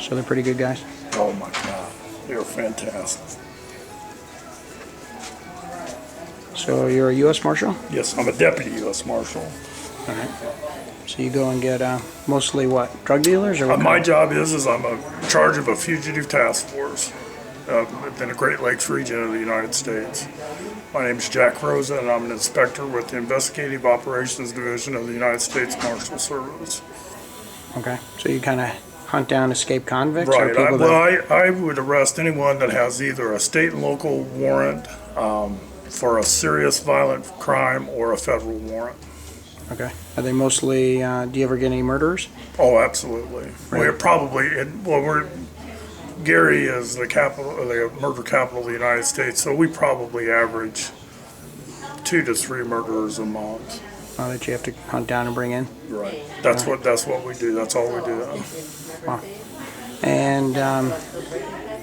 So they're pretty good guys? Oh my God, they're fantastic. So you're a U.S. Marshal? Yes, I'm a deputy U.S. Marshal. All right. So you go and get mostly what, drug dealers or what? My job is I'm in charge of a fugitive task force within the Great Lakes region of the United States. My name is Jack Rosa, and I'm an inspector with the Investigative Operations Division of the United States Marshal Service. Okay. So you kind of hunt down escaped convicts? Right. Or people I would arrest anyone that has either a state and local warrant for a serious violent crime or a federal warrant. Okay. Are they mostly, do you ever get any murderers? Oh, absolutely. Right. We're probably, Gary is the capital, the murder capital of the United States, so we probably average 2 to 3 murderers a month. Oh, that you have to hunt down and bring in? Right. That's what we do. That's all we do. Wow. And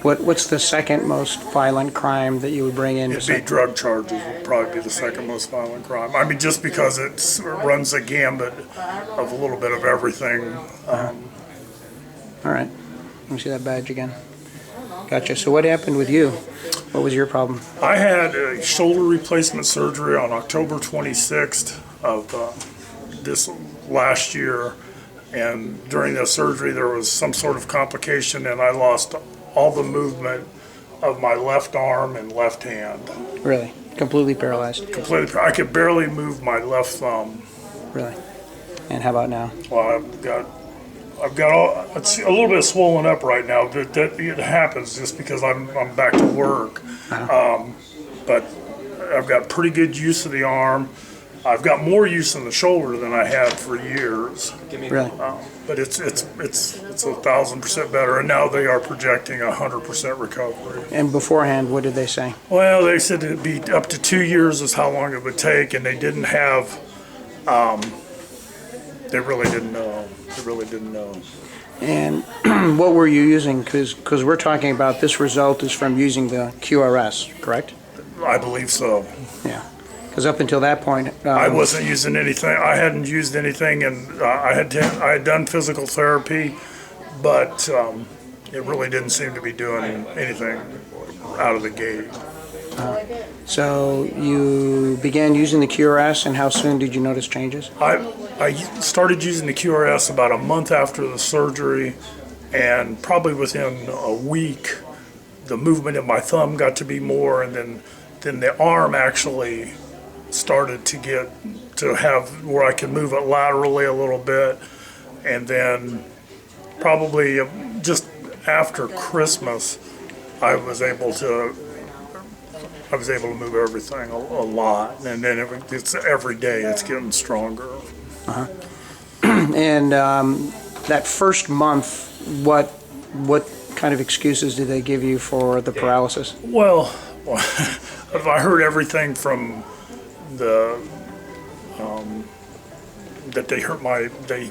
what's the second most violent crime that you would bring in? It'd be drug charges would probably be the second most violent crime. I mean, just because it runs a gambit of a little bit of everything. All right. Let me see that badge again. Gotcha. So what happened with you? What was your problem? I had a shoulder replacement surgery on October 26th of this last year. And during the surgery, there was some sort of complication, and I lost all the movement of my left arm and left hand. Really? Completely paralyzed? Completely. I could barely move my left thumb. Really? And how about now? Well, I've got all, it's a little bit swollen up right now. But it happens just because I'm back to work. But I've got pretty good use of the arm. I've got more use in the shoulder than I had for years. Really? But it's 1,000% better, and now they are projecting 100% recovery. And beforehand, what did they say? Well, they said it'd be up to 2 years is how long it would take, and they didn't have. They really didn't know. They really didn't know. And what were you using? Because we're talking about this result is from using the QRS, correct? I believe so. Yeah. Because up until that point, I wasn't using anything. I hadn't used anything, and I had done physical therapy, but it really didn't seem to be doing anything out of the gate. So you began using the QRS, and how soon did you notice changes? I started using the QRS about a month after the surgery, and probably within a week, the movement of my thumb got to be more, and then the arm actually started to have where I could move it laterally a little bit, and then probably just after Christmas, I was able to move everything a lot, and then it's every day it's getting stronger. And that first month, what kind of excuses did they give you for the paralysis? Well, I heard everything from that they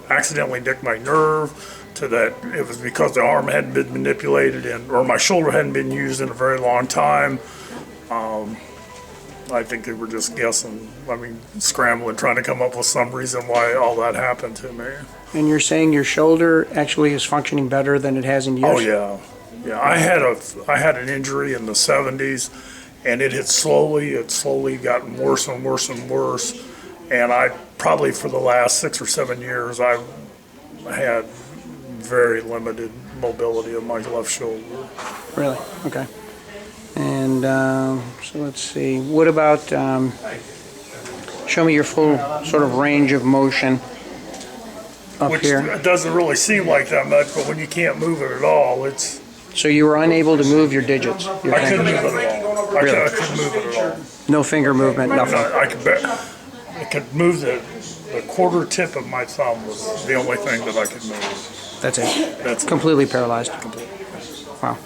accidentally nicked my nerve, to that it was because the arm hadn't been manipulated or my shoulder hadn't been used in a very long time. I think they were just guessing. I mean, scrambling, trying to come up with some reason why all that happened to me. And you're saying your shoulder actually is functioning better than it has in years? Oh yeah. I had an injury in the 70s, and it had slowly gotten worse and worse and worse. And I probably for the last 6 or 7 years, I've had very limited mobility of my left shoulder. Really? Okay. And so let's see. What about, show me your full sort of range of motion up Which here. It doesn't really seem like that much, but when you can't move it at all, it's. So you were unable to move your digits? Your I couldn't fingers. move it at all. Really? I couldn't move it at all. No finger movement, nothing? I could move the quarter tip of my thumb was the only thing that I could move. That's it? That's Completely paralyzed? completely. Wow.